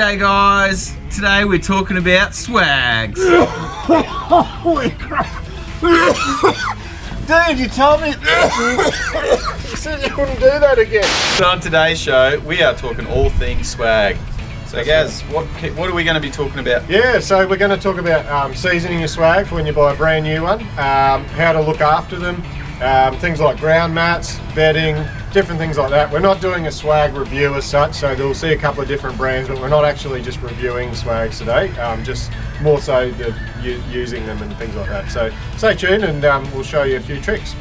G'day guys, today we're talking about swags. Holy crap! Dude, you told me you said you couldn't do that again. So on today's show, we are talking all things swag. So Gaz, what are we going to be talking about? Yeah, so we're going to talk about seasoning your swag for when you buy a brand new one, how to look after them, things like ground mats, bedding, different things like that. We're not doing a swag review as such, so you'll see a couple of different brands, but we're not actually just reviewing swags today, just more so using them and things like that. So stay tuned and we'll show you a few tricks.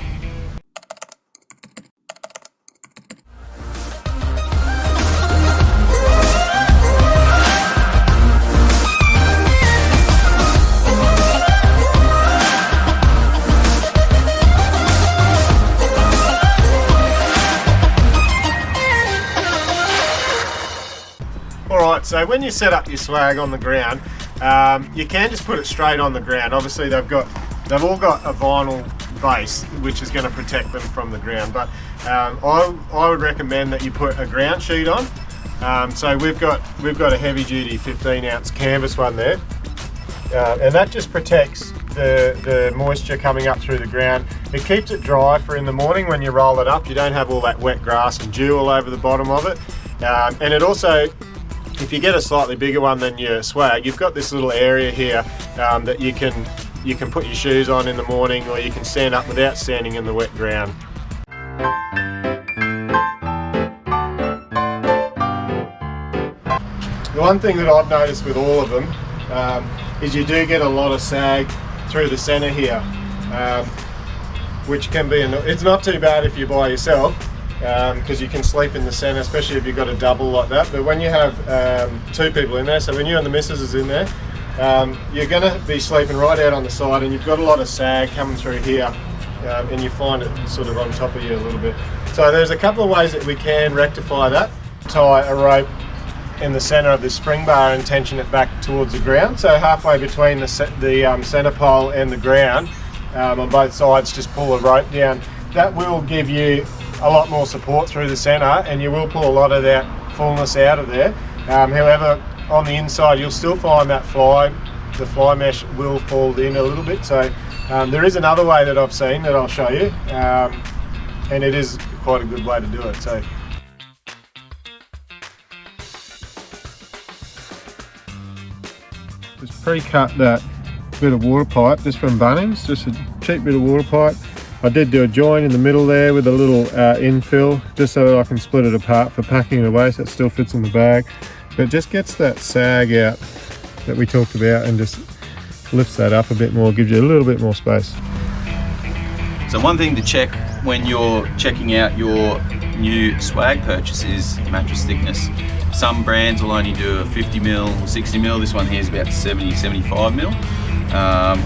Alright, so when you set up your swag on the ground, you can just put it straight on the ground. Obviously they've all got a vinyl base which is going to protect them from the ground, but I would recommend that you put a ground sheet on. So we've got a heavy duty 15-ounce canvas one there, and that just protects the moisture coming up through the ground. It keeps it dry for in the morning when you roll it up. You don't have all that wet grass and dew all over the bottom of it, and it also, if you get a slightly bigger one than your swag, you've got this little area here that you can put your shoes on in the morning, or you can stand up without standing in the wet ground. The one thing that I've noticed with all of them is you do get a lot of sag through the centre here, which can be, it's not too bad if you're by yourself, because you can sleep in the centre, especially if you've got a double like that. But when you have two people in there, so when you and the missus is in there, you're going to be sleeping right out on the side, and you've got a lot of sag coming through here, and you find it sort of on top of you a little bit. So there's a couple of ways that we can rectify that. Tie a rope in the centre of the spring bar and tension it back towards the ground. So halfway between the centre pole and the ground, on both sides, just pull a rope down. That will give you a lot more support through the centre, and you will pull a lot of that fullness out of there. However, on the inside you'll still find that the fly mesh will fold in a little bit. So there is another way that I've seen that I'll show you, and it is quite a good way to do it. So just pre-cut that bit of water pipe just from Bunnings, just a cheap bit of water pipe. I did do a join in the middle there with a little infill, just so that I can split it apart for packing it away so it still fits in the bag. But it just gets that sag out that we talked about and just lifts that up a bit more, gives you a little bit more space. So one thing to check when you're checking out your new swag purchase is mattress thickness. Some brands will only do a 50mm or 60mm. This one here is about 70-75mm.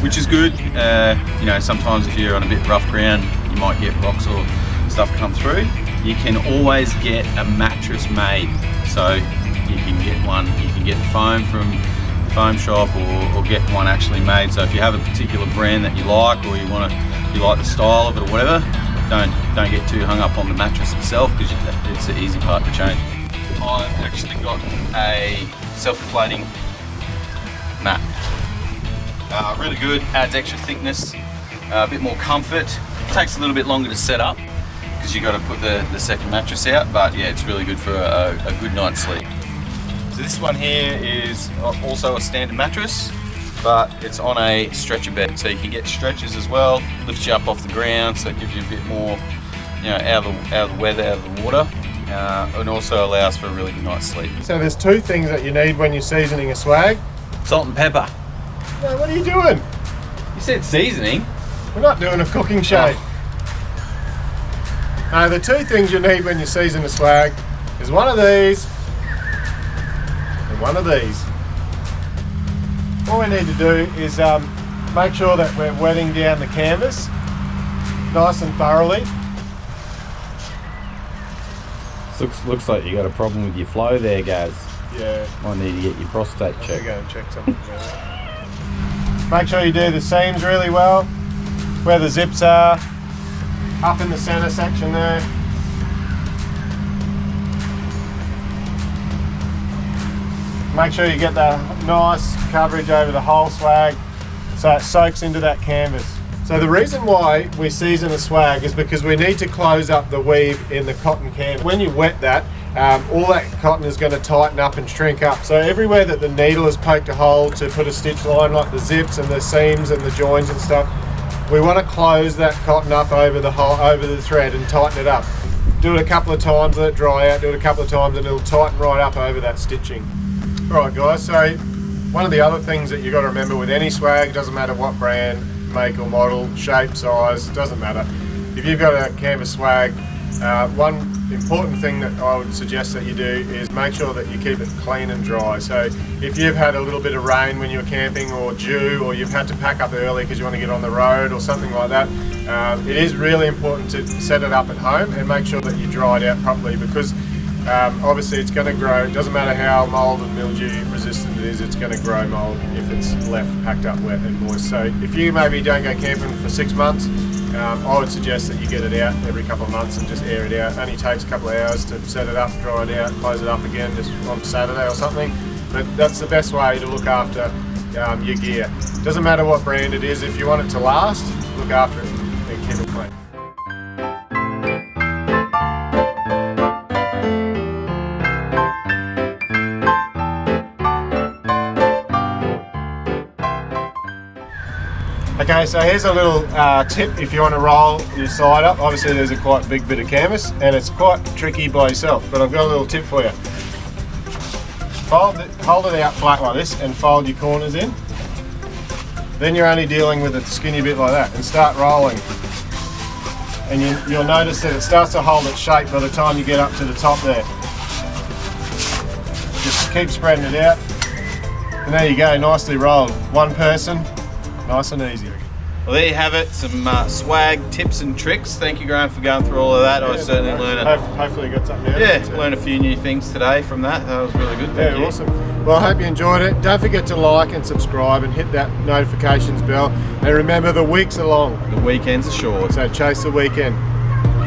Which is good. You know, sometimes if you're on a bit rough ground, you might get rocks or stuff come through. You can always get a mattress made, so you can get one. You can get foam from the foam shop, or get one actually made. So if you have a particular brand that you like, or you like the style of it or whatever, don't get too hung up on the mattress itself, because it's the easy part to change. I've actually got a self-inflating mat. Really good, adds extra thickness, a bit more comfort. Takes a little bit longer to set up because you got to put the second mattress out, but yeah, it's really good for a good night's sleep. So this one here is also a standard mattress, but it's on a stretcher bed, so you can get stretchers as well. Lifts you up off the ground, so it gives you a bit more, you know, out of the weather, out of the water, and also allows for a really good night's sleep. So there's two things that you need when you're seasoning a swag. Salt and pepper. No, what are you doing? You said seasoning. We're not doing a cooking show. No, the two things you need when you season a swag is one of these and one of these. All we need to do is make sure that we're wetting down the canvas nice and thoroughly. Looks like you got a problem with your flow there, Gaz. Yeah. Might need to get your prostate checked. Go and check something. Make sure you do the seams really well, where the zips are, up in the centre section there. Make sure you get that nice coverage over the whole swag so it soaks into that canvas. So the reason why we season a swag is because we need to close up the weave in the cotton canvas. When you wet that, all that cotton is going to tighten up and shrink up. So everywhere that the needle has poked a hole to put a stitch line, like the zips and the seams and the joins and stuff, we want to close that cotton up over the hole, over the thread, and tighten it up. Do it a couple of times, let it dry out, do it a couple of times, and it'll tighten right up over that stitching. Alright guys, so one of the other things that you got to remember with any swag, doesn't matter what brand, make or model, shape, size, doesn't matter. If you've got a canvas swag, one important thing that I would suggest that you do is make sure that you keep it clean and dry. So if you've had a little bit of rain when you were camping, or dew, or you've had to pack up early because you want to get on the road or something like that, it is really important to set it up at home and make sure that you dry it out properly, because obviously it's going to grow. It doesn't matter how mold and mildew resistant it is, it's going to grow mold if it's left packed up wet and moist. So if you maybe don't go camping for 6 months, I would suggest that you get it out every couple of months and just air it out. It only takes a couple of hours to set it up, dry it out, close it up again just on Saturday or something. But that's the best way to look after your gear. Doesn't matter what brand it is, if you want it to last, look after it and keep it clean. Okay, so here's a little tip if you want to roll your side up. Obviously there's a quite big bit of canvas and it's quite tricky by yourself, but I've got a little tip for you. Hold it out flat like this and fold your corners in. Then you're only dealing with a skinny bit like that, and start rolling. And you'll notice that it starts to hold its shape by the time you get up to the top there. Just keep spreading it out. And there you go, nicely rolled. One person. Nice and easy. Well, there you have it, some swag tips and tricks. Thank you, Graham, for going through all of that. I certainly learned Hopefully you got something out of it. Yeah, learned a few new things today from that. That was really good. Thank you. Awesome. Well, I hope you enjoyed it. Don't forget to like and subscribe and hit that notifications bell. And remember, the weeks are long, The weekends are short. so chase the weekend.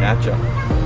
Catch ya.